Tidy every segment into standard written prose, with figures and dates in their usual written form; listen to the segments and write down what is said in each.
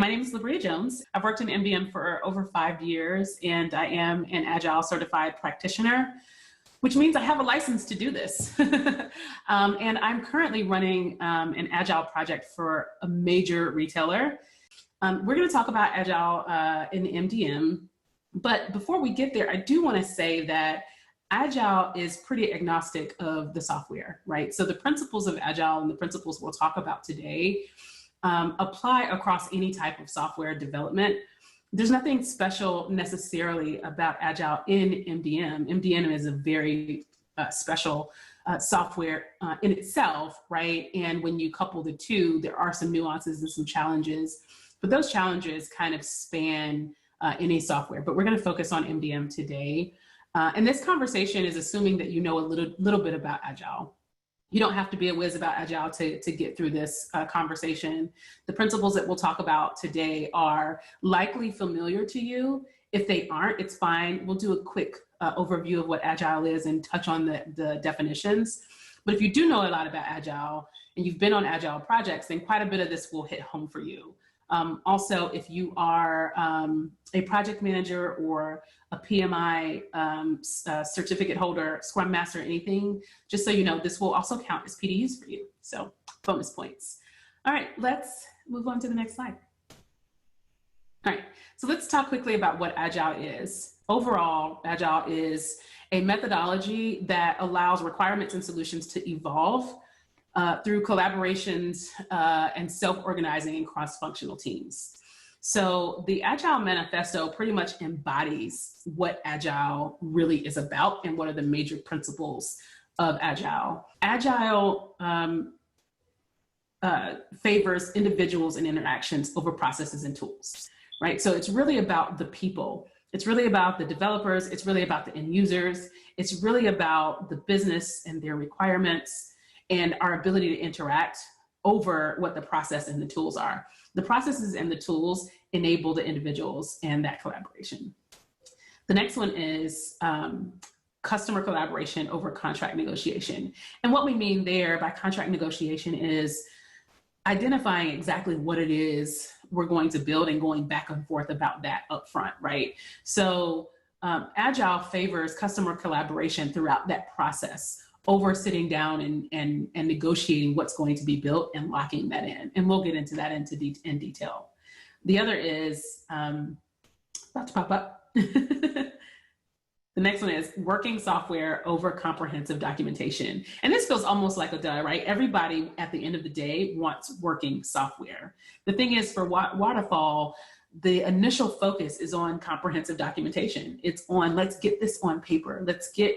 My name is Libryia Jones. I've worked in MDM for over 5 years, and I am an Agile certified practitioner, which means I have a license to do this. And I'm currently running an Agile project for a major retailer. We're going to talk about Agile in MDM, but before we get there, I do want to say that Agile is pretty agnostic of the software, right? So the principles of Agile and the principles we'll talk about today apply across any type of software development. There's nothing special necessarily about Agile in MDM. MDM is a very special software in itself, right? And when you couple the two, there are some nuances and some challenges, but those challenges kind of span any software. But we're going to focus on MDM today. And this conversation is assuming that you know a little bit about Agile. You don't have to be a whiz about Agile to get through this conversation. The principles that we'll talk about today are likely familiar to you. If they aren't, it's fine. We'll do a quick overview of what Agile is and touch on the definitions. But if you do know a lot about Agile and you've been on Agile projects, then quite a bit of this will hit home for you. Also, if you are a project manager or a PMI certificate holder, Scrum Master, anything, just so you know, this will also count as PDUs for you. So bonus points. All right, let's move on to the next slide. All right, so let's talk quickly about what Agile is. Overall, Agile is a methodology that allows requirements and solutions to evolve through collaborations and self-organizing in cross-functional teams. So the Agile Manifesto pretty much embodies what Agile really is about and what are the major principles of Agile. Agile favors individuals and interactions over processes and tools, right? So it's really about the people. It's really about the developers. It's really about the end users. It's really about the business and their requirements and our ability to interact over what the process and the tools are. The processes and the tools enable the individuals and that collaboration. The next one is customer collaboration over contract negotiation. And what we mean there by contract negotiation is identifying exactly what it is we're going to build and going back and forth about that up front, right? So Agile favors customer collaboration throughout that process over sitting down and negotiating what's going to be built and locking that in. And we'll get into that in detail. The other is, about to pop up. The next one is working software over comprehensive documentation. And this feels almost like a duh, right? Everybody at the end of the day wants working software. The thing is, for Waterfall, the initial focus is on comprehensive documentation. It's on, let's get this on paper. Let's get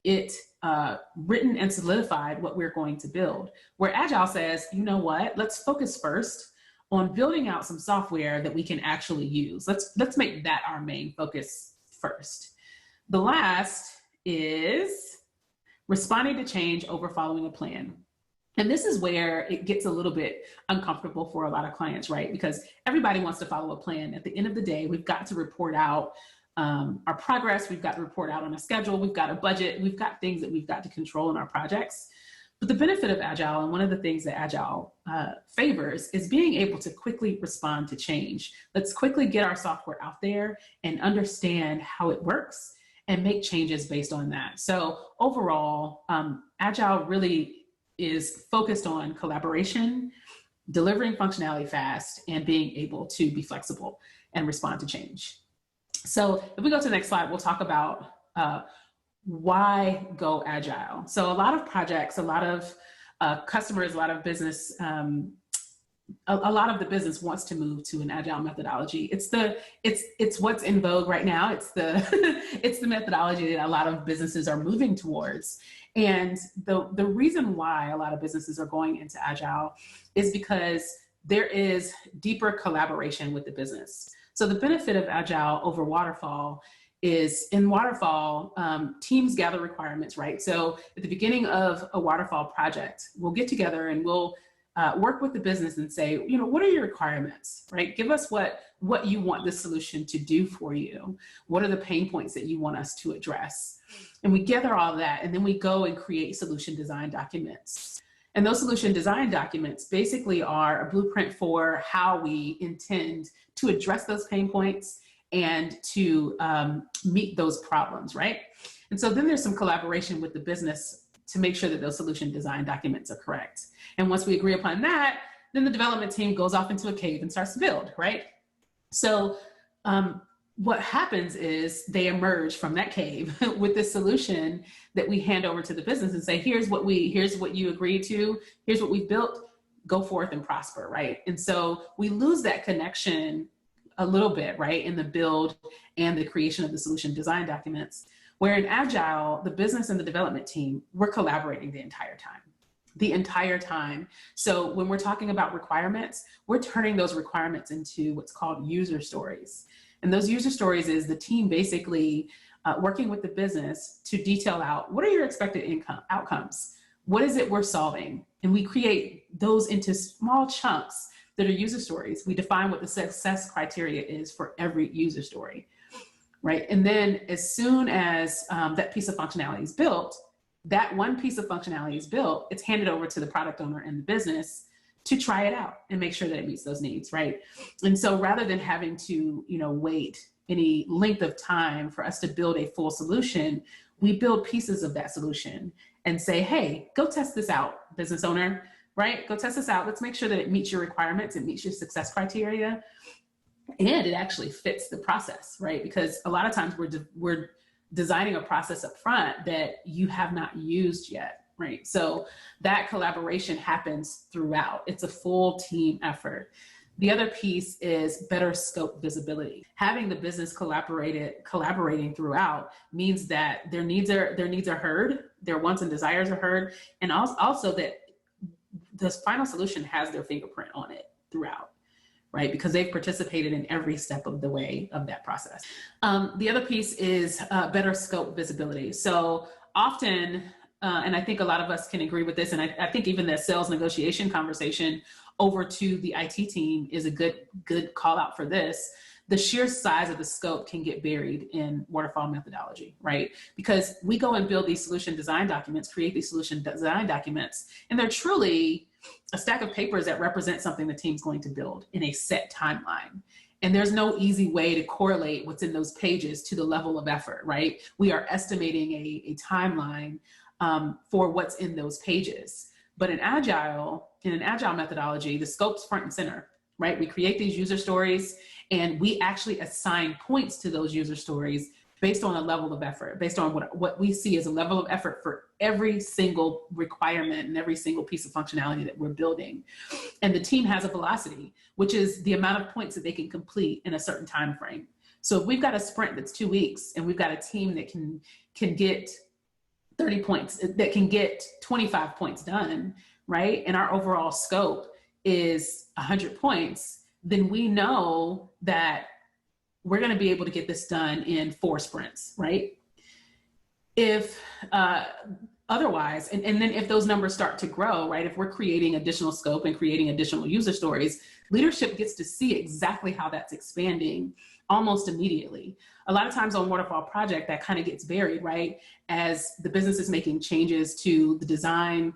it written and solidified what we're going to build. Where Agile says, you know what, let's focus first on building out some software that we can actually use. Let's make that our main focus first. The last is responding to change over following a plan. And this is where it gets a little bit uncomfortable for a lot of clients, right? Because everybody wants to follow a plan. At the end of the day, we've got to report out our progress. We've got to report out on a schedule. We've got a budget. We've got things that we've got to control in our projects. But the benefit of Agile, and one of the things that Agile favors, is being able to quickly respond to change. Let's quickly get our software out there and understand how it works and make changes based on that. So overall, Agile really is focused on collaboration, delivering functionality fast, and being able to be flexible and respond to change. So if we go to the next slide, we'll talk about why go Agile. So a lot of projects, a lot of customers, a lot of business, a lot of the business wants to move to an Agile methodology. It's what's in vogue right now. It's the methodology that a lot of businesses are moving towards. And the reason why a lot of businesses are going into Agile is because there is deeper collaboration with the business. So the benefit of Agile over Waterfall is in Waterfall, teams gather requirements, right? So at the beginning of a Waterfall project, we'll get together and we'll work with the business and say, you know, what are your requirements, right? Give us what you want this solution to do for you. What are the pain points that you want us to address? And we gather all that, and then we go and create solution design documents. And those solution design documents basically are a blueprint for how we intend to address those pain points and to meet those problems, right? And so then there's some collaboration with the business to make sure that those solution design documents are correct. And once we agree upon that, then the development team goes off into a cave and starts to build, right? So what happens is they emerge from that cave with this solution that we hand over to the business and say, here's what you agreed to, here's what we've built, go forth and prosper, right? And so we lose that connection a little bit, right, in the build and the creation of the solution design documents, where in Agile, the business and the development team, we're collaborating the entire time. So when we're talking about requirements, we're turning those requirements into what's called user stories. And those user stories is the team basically working with the business to detail out, what are your expected outcomes? What is it we're solving? And we create those into small chunks that are user stories. We define what the success criteria is for every user story, right? And then as soon as that piece of functionality is built, that one piece of functionality is built, it's handed over to the product owner and the business to try it out and make sure that it meets those needs, right? And so rather than having to, wait any length of time for us to build a full solution, we build pieces of that solution and say, hey, go test this out, business owner, right? Go test this out. Let's make sure that it meets your requirements, it meets your success criteria, and it actually fits the process, right? Because a lot of times we're designing a process up front that you have not used yet, right? So that collaboration happens throughout. It's a full team effort. The other piece is better scope visibility. Having the business collaborating throughout means that their needs are heard, their wants and desires are heard, and also that the final solution has their fingerprint on it throughout, right? Because they've participated in every step of the way of that process. The other piece is better scope visibility. So often, and I think a lot of us can agree with this, and I think even the sales negotiation conversation over to the IT team is a good call out for this. The sheer size of the scope can get buried in waterfall methodology, right? Because we go and build these solution design documents, create these solution design documents, and they're truly a stack of papers that represent something the team's going to build in a set timeline. And there's no easy way to correlate what's in those pages to the level of effort, right? We are estimating a timeline for what's in those pages. But in an agile methodology, the scope's front and center, right? We create these user stories and we actually assign points to those user stories based on a level of effort, based on what we see as a level of effort for every single requirement and every single piece of functionality that we're building. And the team has a velocity, which is the amount of points that they can complete in a certain time frame. So if we've got a sprint that's 2 weeks and we've got a team that can get 30 points, that can get 25 points done, right? And our overall scope is 100 points, then we know that we're going to be able to get this done in 4 sprints, right? If otherwise, and then if those numbers start to grow, right? If we're creating additional scope and creating additional user stories, leadership gets to see exactly how that's expanding almost immediately. A lot of times on waterfall project, that kind of gets buried, right? As the business is making changes to the design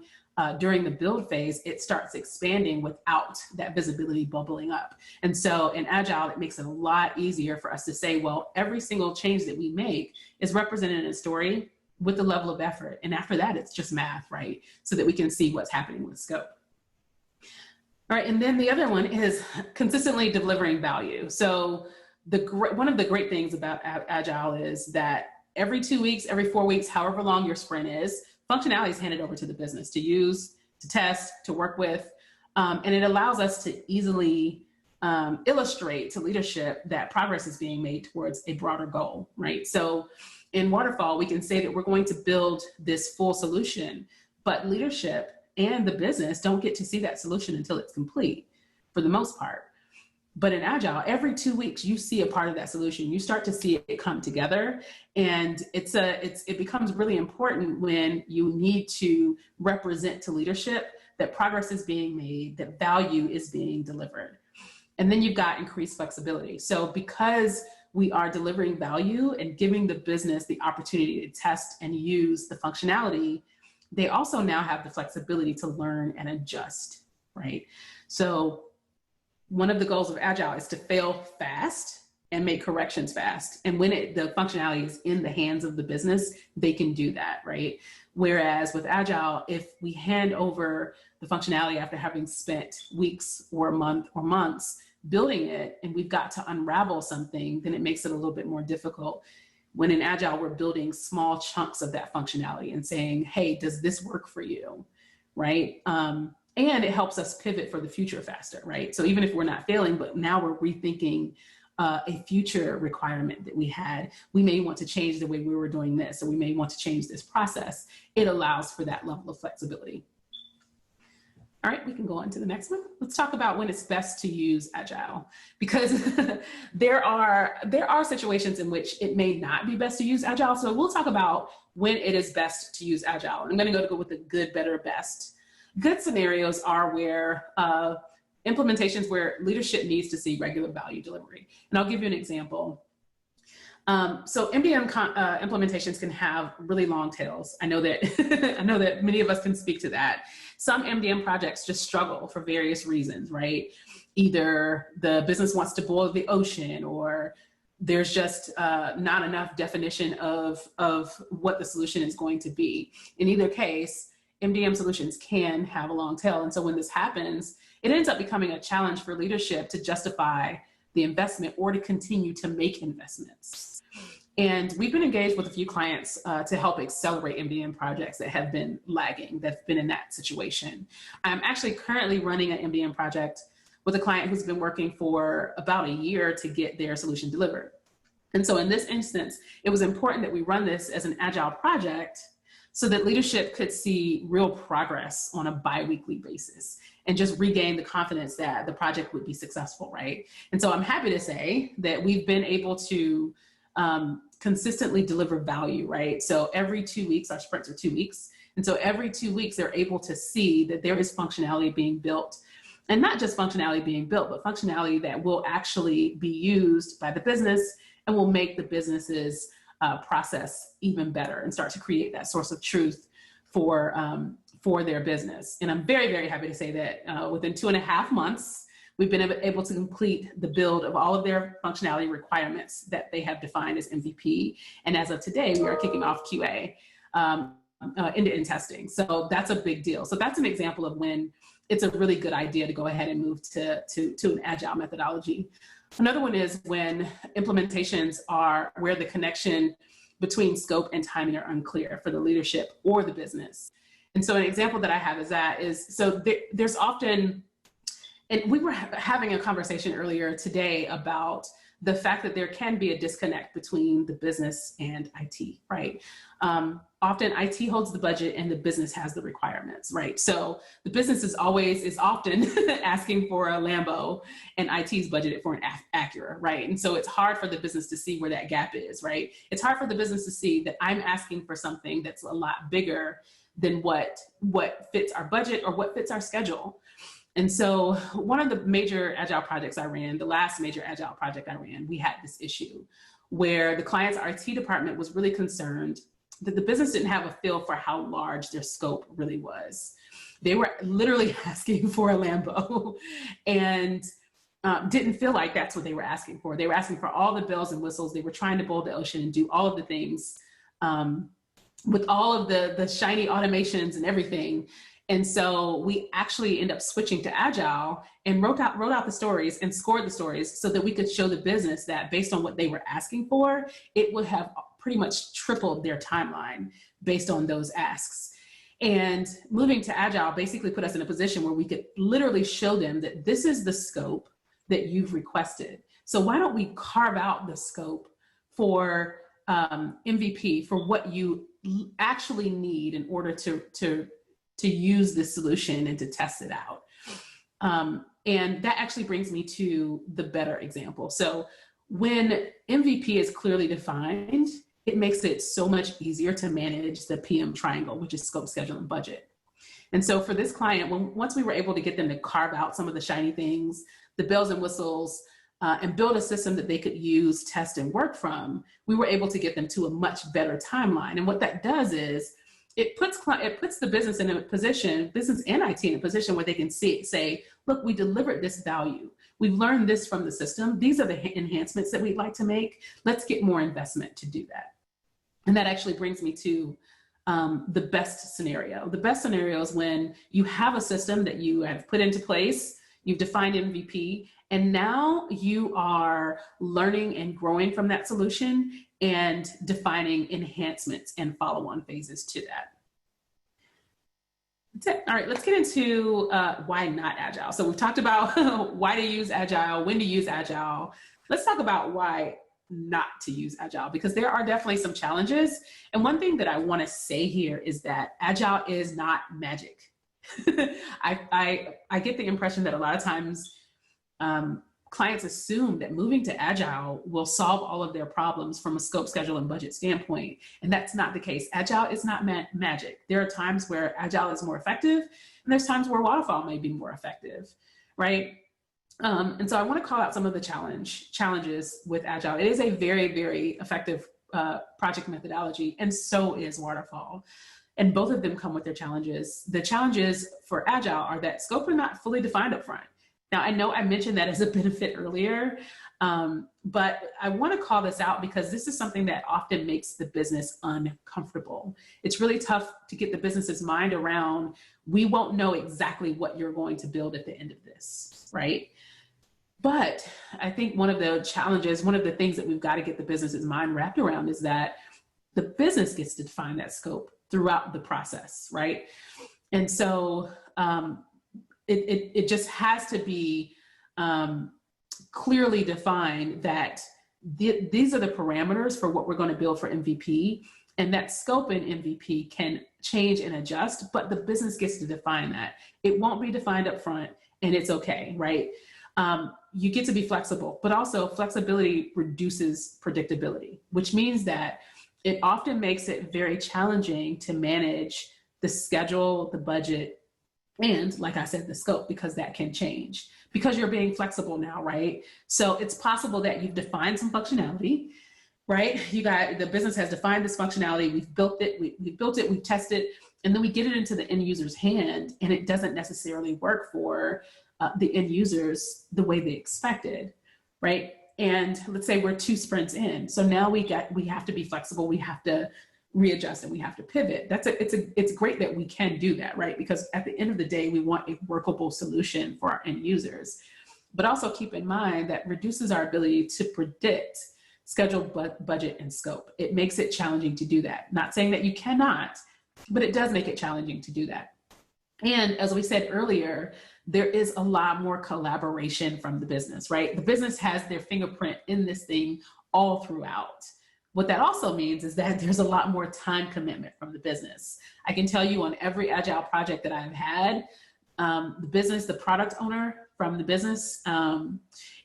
during the build phase, it starts expanding without that visibility bubbling up. And so in Agile, it makes it a lot easier for us to say, well, every single change that we make is represented in a story with the level of effort. And after that, it's just math, right? So that we can see what's happening with scope. All right, and then the other one is consistently delivering value. So one of the great things about Agile is that every 2 weeks, every 4 weeks, however long your sprint is, functionality is handed over to the business to use, to test, to work with. And it allows us to easily illustrate to leadership that progress is being made towards a broader goal, right? So in Waterfall, we can say that we're going to build this full solution, but leadership and the business don't get to see that solution until it's complete for the most part. But in Agile, every 2 weeks, you see a part of that solution. You start to see it come together. And it becomes really important when you need to represent to leadership that progress is being made, that value is being delivered. And then you've got increased flexibility. So because we are delivering value and giving the business the opportunity to test and use the functionality, they also now have the flexibility to learn and adjust, right? So one of the goals of Agile is to fail fast and make corrections fast. And when the functionality is in the hands of the business, they can do that, right? Whereas with Agile, if we hand over the functionality after having spent weeks or a month or months building it, and we've got to unravel something, then it makes it a little bit more difficult. When in Agile, we're building small chunks of that functionality and saying, hey, does this work for you, right? And it helps us pivot for the future faster, right? So even if we're not failing, but now we're rethinking a future requirement that we had, we may want to change the way we were doing this, or we may want to change this process. It allows for that level of flexibility. All right, we can go on to the next one. Let's talk about when it's best to use Agile, because there are situations in which it may not be best to use Agile. So we'll talk about when it is best to use Agile. I'm going to go with the good, better, best. Good scenarios are where implementations where leadership needs to see regular value delivery. And I'll give you an example. So MDM implementations can have really long tails. I know that many of us can speak to that. Some MDM projects just struggle for various reasons, right? Either the business wants to boil the ocean, or there's just not enough definition of what the solution is going to be. In either case, MDM solutions can have a long tail. And so when this happens, it ends up becoming a challenge for leadership to justify the investment or to continue to make investments. And we've been engaged with a few clients to help accelerate MDM projects that have been lagging, that's been in that situation. I'm actually currently running an MDM project with a client who's been working for about a year to get their solution delivered. And so in this instance, it was important that we run this as an Agile project so that leadership could see real progress on a bi-weekly basis and just regain the confidence that the project would be successful, right? And so I'm happy to say that we've been able to consistently deliver value, right? So every 2 weeks, our sprints are 2 weeks. And so every 2 weeks, they're able to see that there is functionality being built, and not just functionality being built, but functionality that will actually be used by the business and will make the business's process even better and start to create that source of truth for their business. And I'm very, very happy to say that within 2.5 months, we've been able to complete the build of all of their functionality requirements that they have defined as MVP. And as of today, we are kicking off QA, end-to-end testing. So that's a big deal. So that's an example of when it's a really good idea to go ahead and move to an Agile methodology. Another one is when implementations are where the connection between scope and timing are unclear for the leadership or the business. And so an example that I have there's often, and we were having a conversation earlier today about the fact that there can be a disconnect between the business and IT, right? Often IT holds the budget and the business has the requirements, right? So the business is often asking for a Lambo and IT is budgeted for an Acura, right? And so it's hard for the business to see where that gap is, right? It's hard for the business to see that I'm asking for something that's a lot bigger than what fits our budget or what fits our schedule. And so one of the major Agile projects I ran, the last major Agile project I ran, we had this issue where the client's IT department was really concerned that the business didn't have a feel for how large their scope really was. They were literally asking for a Lambo and didn't feel like that's what they were asking for. They were asking for all the bells and whistles. They were trying to boil the ocean and do all of the things with all of the shiny automations and everything. And so we actually end up switching to Agile and wrote out the stories and scored the stories so that we could show the business that based on what they were asking for, it would have pretty much tripled their timeline based on those asks. And moving to Agile basically put us in a position where we could literally show them that this is the scope that you've requested. So why don't we carve out the scope for MVP, for what you actually need in order to use this solution and to test it out. And that actually brings me to the better example. So when MVP is clearly defined, it makes it so much easier to manage the PM triangle, which is scope, schedule, and budget. And so for this client, once we were able to get them to carve out some of the shiny things, the bells and whistles, and build a system that they could use, test, and work from, we were able to get them to a much better timeline. And what that does is it puts the business in a position, business and IT in a position where they can say, look, we delivered this value. We've learned this from the system. These are the enhancements that we'd like to make. Let's get more investment to do that. And that actually brings me to the best scenario. The best scenario is when you have a system that you have put into place, you've defined MVP, and now you are learning and growing from that solution and defining enhancements and follow-on phases to that. That's it. All right, let's get into why not Agile. So we've talked about why to use Agile, when to use Agile. Let's talk about why not to use Agile, because there are definitely some challenges. And one thing that I want to say here is that Agile is not magic. I get the impression that a lot of times clients assume that moving to Agile will solve all of their problems from a scope, schedule, and budget standpoint. And that's not the case. Agile is not magic. There are times where Agile is more effective, and there's times where Waterfall may be more effective, right? And so I want to call out some of the challenges with Agile. It is a very, very effective project methodology, and so is Waterfall. And both of them come with their challenges. The challenges for Agile are that scope are not fully defined up front. Now, I know I mentioned that as a benefit earlier, but I want to call this out because this is something that often makes the business uncomfortable. It's really tough to get the business's mind around, we won't know exactly what you're going to build at the end of this, right? But I think one of the challenges, one of the things that we've got to get the business's mind wrapped around is that the business gets to define that scope throughout the process, right? And so it just has to be clearly defined that these are the parameters for what we're going to build for MVP, and that scope in MVP can change and adjust, but the business gets to define that. It won't be defined up front, and it's okay, right? You get to be flexible, but also flexibility reduces predictability, which means that it often makes it very challenging to manage the schedule, the budget, and like I said, the scope, because that can change because you're being flexible now, right? So it's possible that you've defined some functionality, right? The business has defined this functionality. We've built it, we've tested, and then we get it into the end user's hand, and it doesn't necessarily work for the end users the way they expected, right? And let's say we're 2 sprints in. So now we have to be flexible. We have to readjust and we have to pivot. It's great that we can do that, right? Because at the end of the day, we want a workable solution for our end users. But also keep in mind that reduces our ability to predict schedule, budget, and scope. It makes it challenging to do that. Not saying that you cannot, but it does make it challenging to do that. And as we said earlier, there is a lot more collaboration from the business, right? The business has their fingerprint in this thing all throughout. What that also means is that there's a lot more time commitment from the business. I can tell you on every Agile project that I've had, the product owner from the business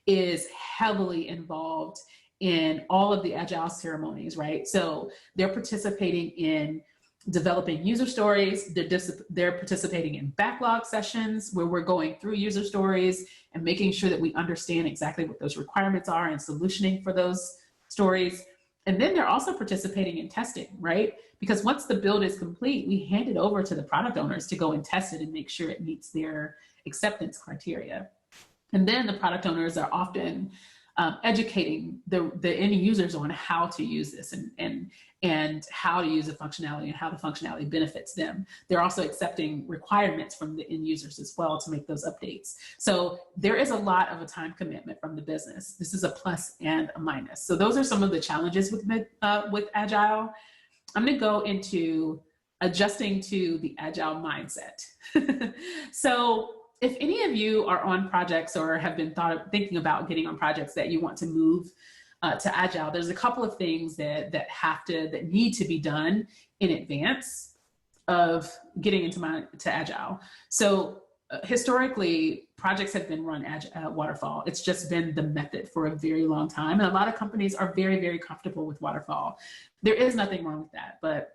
is heavily involved in all of the Agile ceremonies, right? So they're participating in developing user stories. They're participating in backlog sessions where we're going through user stories and making sure that we understand exactly what those requirements are and solutioning for those stories. And then they're also participating in testing, right? Because once the build is complete, we hand it over to the product owners to go and test it and make sure it meets their acceptance criteria. And then the product owners are often educating the end users on how to use this and how to use the functionality and how the functionality benefits them. They're also accepting requirements from the end users as well to make those updates. So there is a lot of a time commitment from the business. This is a plus and a minus. So those are some of the challenges with Agile. I'm going to go into adjusting to the Agile mindset. So if any of you are on projects or have been thinking about getting on projects that you want to move to Agile, there's a couple of things that need to be done in advance of getting to Agile. So historically, projects have been run Waterfall. It's just been the method for a very long time. And a lot of companies are very, very comfortable with Waterfall. There is nothing wrong with that, but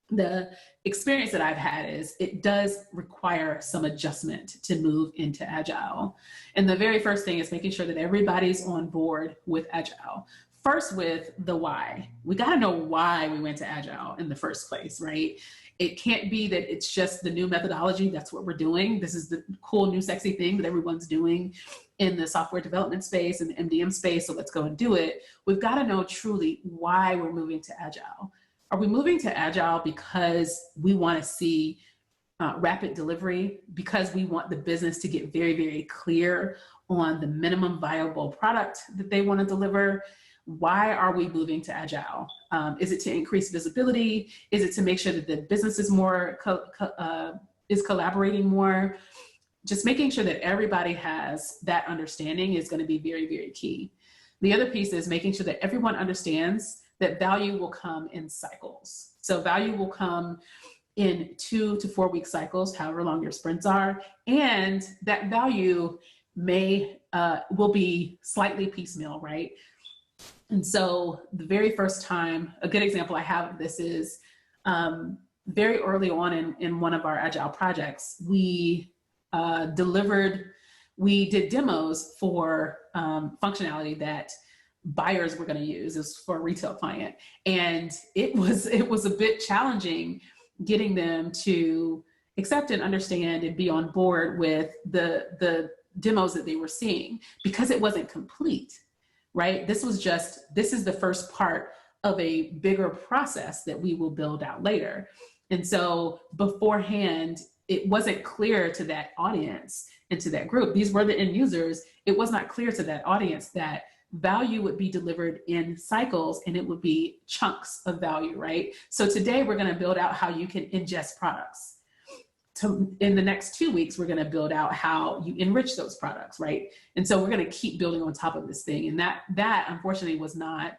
the experience that I've had is it does require some adjustment to move into Agile. And the very first thing is making sure that everybody's on board with Agile. First with the why. We got to know why we went to Agile in the first place, right? It can't be that it's just the new methodology. That's what we're doing. This is the cool, new, sexy thing that everyone's doing in the software development space and the MDM space. So let's go and do it. We've got to know truly why we're moving to Agile. Are we moving to Agile because we want to see rapid delivery, because we want the business to get very, very clear on the minimum viable product that they want to deliver? Why are we moving to Agile? Is it to increase visibility? Is it to make sure that the business is more is collaborating more? Just making sure that everybody has that understanding is going to be very, very key. The other piece is making sure that everyone understands that value will come in cycles. So value will come in 2 to 4 week cycles, however long your sprints are, and that value will be slightly piecemeal, right? And so the very first time, a good example I have of this is very early on in one of our Agile projects, we did demos for functionality that buyers were going to use. It was for a retail client. And it was a bit challenging getting them to accept and understand and be on board with the demos that they were seeing, because it wasn't complete, right? This is the first part of a bigger process that we will build out later. And so beforehand, it wasn't clear to that audience and to that group. These were the end users. It was not clear to that audience that value would be delivered in cycles and it would be chunks of value, right? So today we're going to build out how you can ingest products. In the next 2 weeks, we're going to build out how you enrich those products, right? And so we're going to keep building on top of this thing. And that unfortunately was not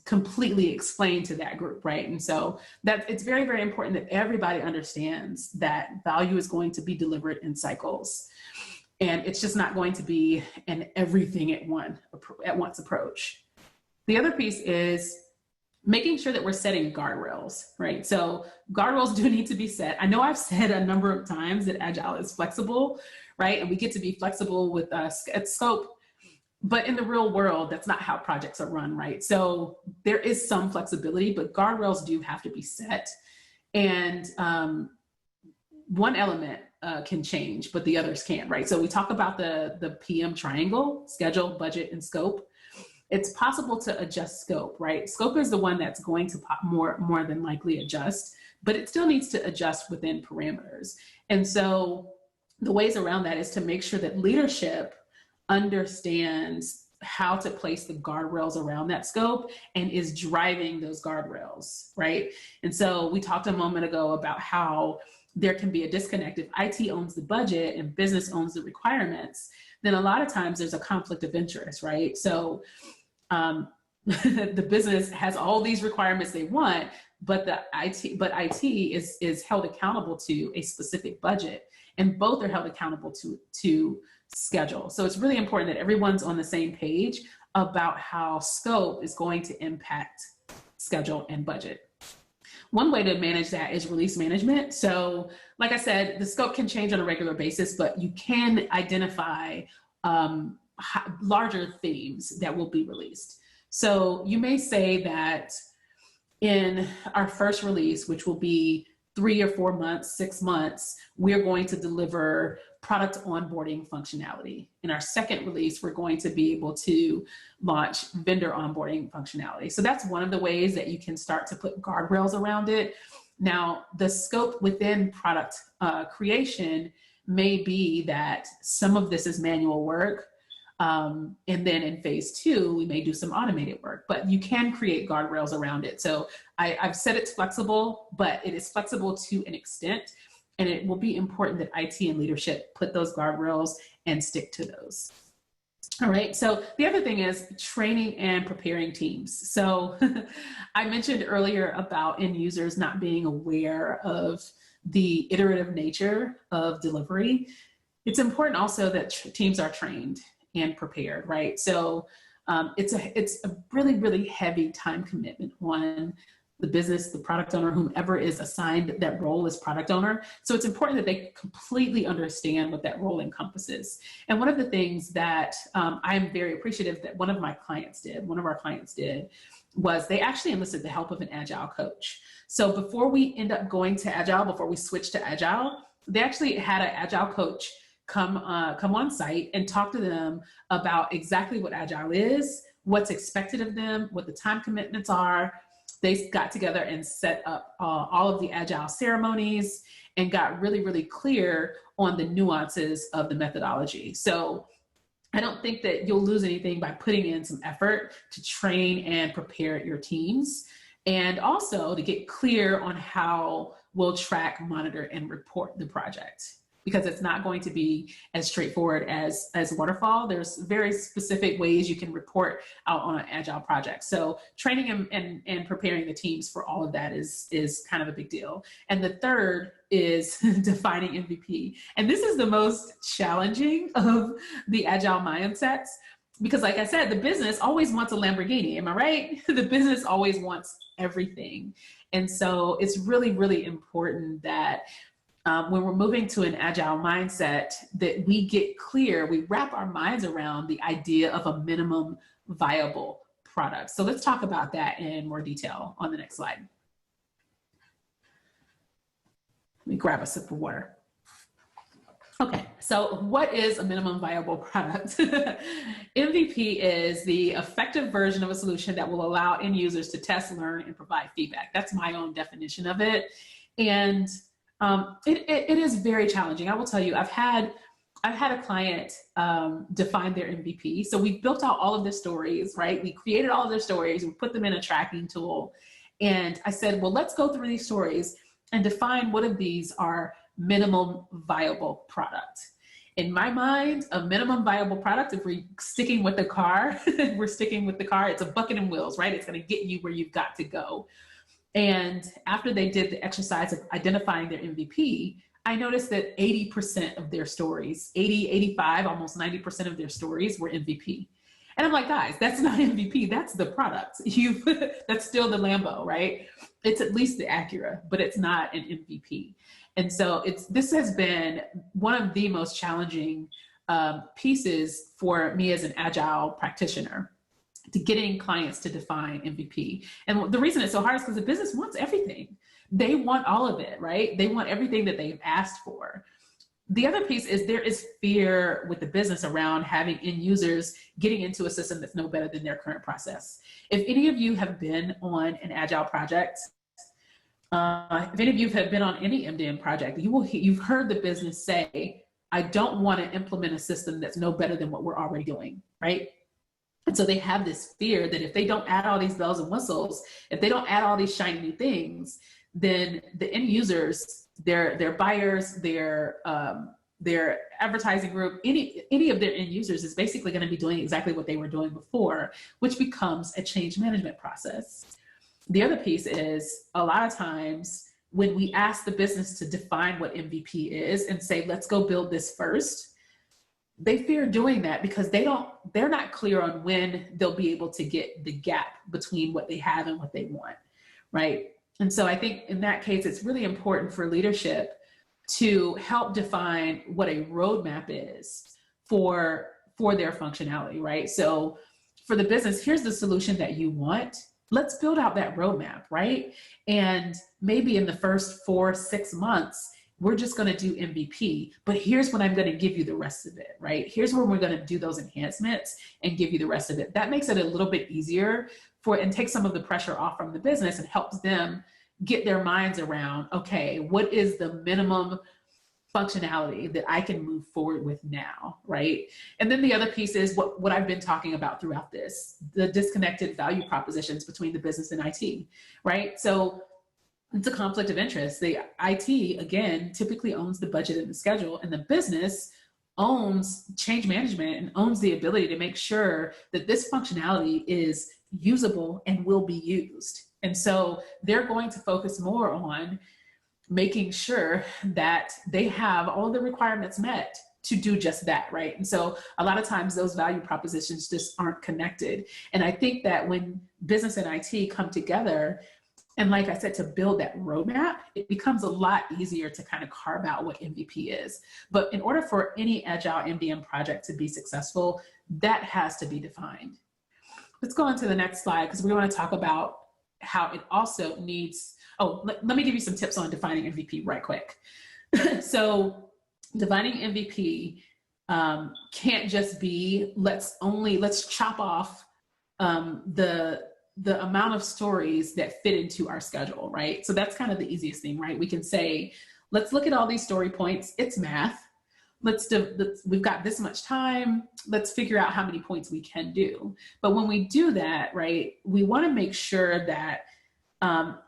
completely explained to that group, right? And so it's very, very important that everybody understands that value is going to be delivered in cycles. And it's just not going to be an everything at once approach. The other piece is making sure that we're setting guardrails, right? So guardrails do need to be set. I know I've said a number of times that Agile is flexible, right? And we get to be flexible with scope, but in the real world, that's not how projects are run, right? So there is some flexibility, but guardrails do have to be set. And one element can change, but the others can't, right? So we talk about the PM triangle: schedule, budget, and scope. It's possible to adjust scope, right? Scope is the one that's going to more than likely adjust, but it still needs to adjust within parameters. And so the ways around that is to make sure that leadership understands how to place the guardrails around that scope and is driving those guardrails, right? And so we talked a moment ago about how there can be a disconnect. If IT owns the budget and business owns the requirements, then a lot of times there's a conflict of interest, right? So the business has all these requirements they want, but IT is held accountable to a specific budget, and both are held accountable to schedule. So it's really important that everyone's on the same page about how scope is going to impact schedule and budget. One way to manage that is release management. So like I said, the scope can change on a regular basis, but you can identify larger themes that will be released. So you may say that in our first release, which will be 3 or 4 months, 6 months, we're going to deliver product onboarding functionality. In our second release, we're going to be able to launch vendor onboarding functionality. So that's one of the ways that you can start to put guardrails around it. Now, the scope within product creation may be that some of this is manual work. And then in phase 2, we may do some automated work, but you can create guardrails around it. So I've said it's flexible, but it is flexible to an extent, and it will be important that IT and leadership put those guardrails and stick to those. All right, so the other thing is training and preparing teams. So I mentioned earlier about end users not being aware of the iterative nature of delivery. It's important also that teams are trained and prepared, right? So it's a really, really heavy time commitment on the business, the product owner, whomever is assigned that role as product owner. So it's important that they completely understand what that role encompasses. And one of the things that I'm very appreciative that one of our clients did was they actually enlisted the help of an Agile coach. So before we end up going to Agile, before we switched to Agile, they actually had an Agile coach come on site and talk to them about exactly what Agile is, what's expected of them, what the time commitments are. They got together and set up all of the Agile ceremonies and got really, really clear on the nuances of the methodology. So I don't think that you'll lose anything by putting in some effort to train and prepare your teams, and also to get clear on how we'll track, monitor, and report the project, because it's not going to be as straightforward as waterfall. There's very specific ways you can report out on an Agile project. So training and preparing the teams for all of that is kind of a big deal. And the third is defining MVP. And this is the most challenging of the Agile mindsets, because like I said, the business always wants a Lamborghini, am I right? The business always wants everything. And so it's really, really important that when we're moving to an Agile mindset, that we get clear, we wrap our minds around the idea of a minimum viable product. So let's talk about that in more detail on the next slide. Let me grab a sip of water. Okay, so what is a minimum viable product? MVP is the effective version of a solution that will allow end users to test, learn, and provide feedback. That's my own definition of it. And it is very challenging. I will tell you, I've had a client define their MVP. So we built out all of their stories, right? We created all of their stories, we put them in a tracking tool. And I said, well, let's go through these stories and define what of these are minimum viable product. In my mind, a minimum viable product, if we're sticking with the car, it's a bucket and wheels, right? It's going to get you where you've got to go. And after they did the exercise of identifying their MVP, I noticed that 80% of their stories, 80, 85, almost 90% of their stories were MVP. And I'm like, guys, that's not MVP, that's the product. That's still the Lambo, right? It's at least the Acura, but it's not an MVP. And so this has been one of the most challenging pieces for me as an Agile practitioner, to getting clients to define MVP. And the reason it's so hard is because the business wants everything. They want all of it, right? They want everything that they've asked for. The other piece is there is fear with the business around having end users getting into a system that's no better than their current process. If any of you have been on an Agile project, if any of you have been on any MDM project, you've heard the business say, I don't want to implement a system that's no better than what we're already doing, right? And so they have this fear that if they don't add all these bells and whistles, if they don't add all these shiny new things, then the end users, their buyers, their advertising group, any of their end users is basically going to be doing exactly what they were doing before, which becomes a change management process. The other piece is a lot of times when we ask the business to define what MVP is and say, let's go build this first, they fear doing that because they're not clear on when they'll be able to get the gap between what they have and what they want, right? And so I think in that case, it's really important for leadership to help define what a roadmap is for their functionality, right? So for the business, here's the solution that you want. Let's build out that roadmap, right? And maybe in the first 4-6 months, we're just going to do MVP, but here's when I'm going to give you the rest of it, right? Here's where we're going to do those enhancements and give you the rest of it. That makes it a little bit easier and take some of the pressure off from the business and helps them get their minds around, okay, what is the minimum functionality that I can move forward with now, right? And then the other piece is what I've been talking about throughout this, the disconnected value propositions between the business and IT, right? So it's a conflict of interest. The IT, again, typically owns the budget and the schedule, and the business owns change management and owns the ability to make sure that this functionality is usable and will be used. And so they're going to focus more on making sure that they have all the requirements met to do just that, right? And so a lot of times those value propositions just aren't connected. And I think that when business and IT come together, and like I said, to build that roadmap, it becomes a lot easier to kind of carve out what MVP is. But in order for any Agile MDM project to be successful, that has to be defined. let's go on to the next slide, because we want to talk about how it also needs, let me give you some tips on defining MVP right quick. So defining MVP can't just be, let's chop off the amount of stories that fit into our schedule, right? So that's kind of the easiest thing, right? We can say, let's look at all these story points. It's math. We've got this much time. Let's figure out how many points we can do. But when we do that, right, we want to make sure that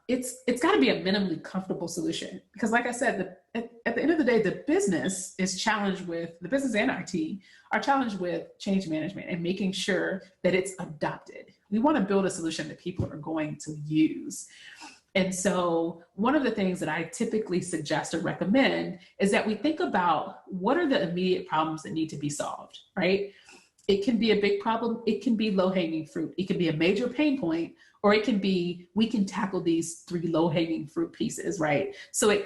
it's got to be a minimally comfortable solution, because like I said, at the end of the day, the business and IT are challenged with change management and making sure that it's adopted. We want to build a solution that people are going to use. And so one of the things that I typically suggest or recommend is that we think about what are the immediate problems that need to be solved, right? It can be a big problem. It can be low-hanging fruit. It can be a major pain point, or it can be, we can tackle these 3 low-hanging fruit pieces, right? So it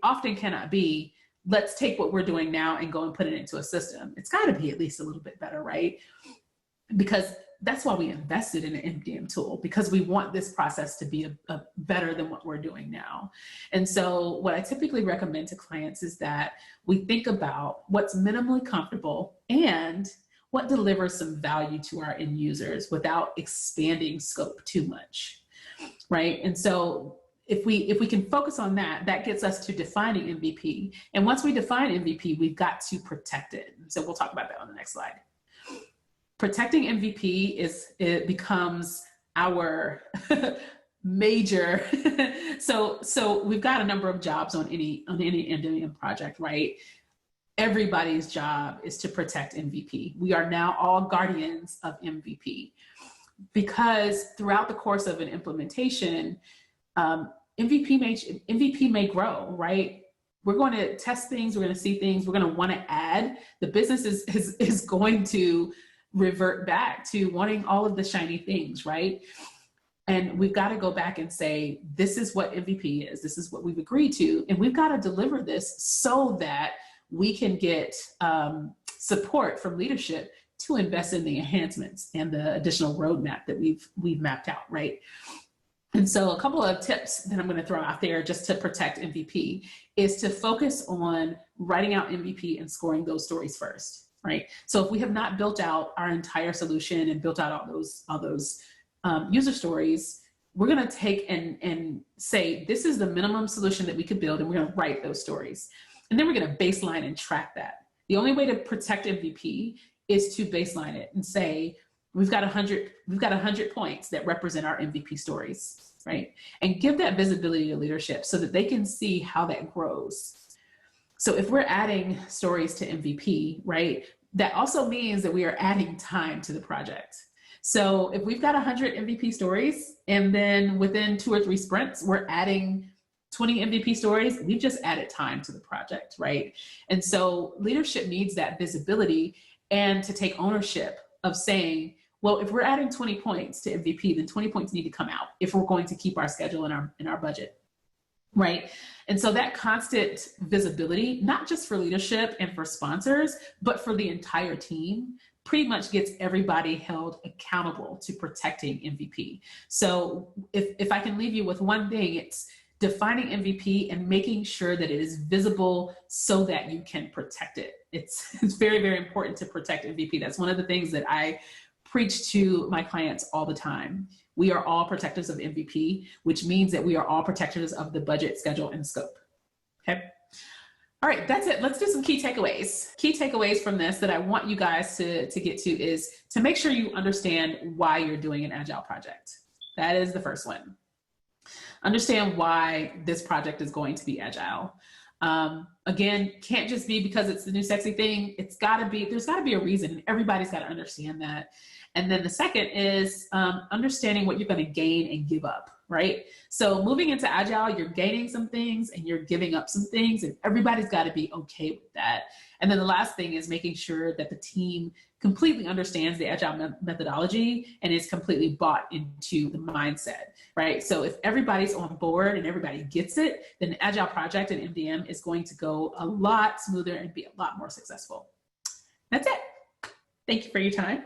often cannot be, let's take what we're doing now and go and put it into a system. It's got to be at least a little bit better, right? Because that's why we invested in an MDM tool, because we want this process to be a better than what we're doing now. And so what I typically recommend to clients is that we think about what's minimally comfortable and what delivers some value to our end users without expanding scope too much, right? And so if we can focus on that, that gets us to defining MVP. And once we define MVP, we've got to protect it. So we'll talk about that on the next slide. Protecting MVP it becomes our major. So we've got a number of jobs on any MDM project, right? Everybody's job is to protect MVP. We are now all guardians of MVP, because throughout the course of an implementation, MVP may grow, right? We're going to test things, we're going to see things, we're going to want to add. The business is going to revert back to wanting all of the shiny things, right? And we've got to go back and say, this is what MVP is, this is what we've agreed to, and we've got to deliver this so that we can get support from leadership to invest in the enhancements and the additional roadmap that we've mapped out, right? And so a couple of tips that I'm going to throw out there just to protect MVP is to focus on writing out MVP and scoring those stories first. Right. So if we have not built out our entire solution and built out all those user stories, we're going to take and say, this is the minimum solution that we could build, and we're going to write those stories. And then we're going to baseline and track that. The only way to protect MVP is to baseline it and say, we've got 100 points that represent our MVP stories, right? And give that visibility to leadership so that they can see how that grows. So if we're adding stories to MVP, right, that also means that we are adding time to the project. So if we've got 100 MVP stories, and then within 2 or 3 sprints, we're adding 20 MVP stories, we've just added time to the project, right? And so leadership needs that visibility and to take ownership of saying, well, if we're adding 20 points to MVP, then 20 points need to come out if we're going to keep our schedule in our budget. Right. And so that constant visibility, not just for leadership and for sponsors, but for the entire team, pretty much gets everybody held accountable to protecting MVP. So if I can leave you with one thing, it's defining MVP and making sure that it is visible so that you can protect it. It's very, very important to protect MVP. That's one of the things that I preach to my clients all the time. We are all protectors of MVP, which means that we are all protectors of the budget, schedule, and scope. Okay. All right, that's it. Let's do some key takeaways. Key takeaways from this that I want you guys to get to is to make sure you understand why you're doing an Agile project. That is the first one. Understand why this project is going to be Agile. Again, can't just be because it's the new sexy thing. There's gotta be a reason. Everybody's got to understand that. And then the second is understanding what you're going to gain and give up, right? So moving into Agile, you're gaining some things and you're giving up some things, and everybody's got to be okay with that. And then the last thing is making sure that the team completely understands the Agile methodology and is completely bought into the mindset, right? So if everybody's on board and everybody gets it, then the Agile project and MDM is going to go a lot smoother and be a lot more successful. That's it. Thank you for your time.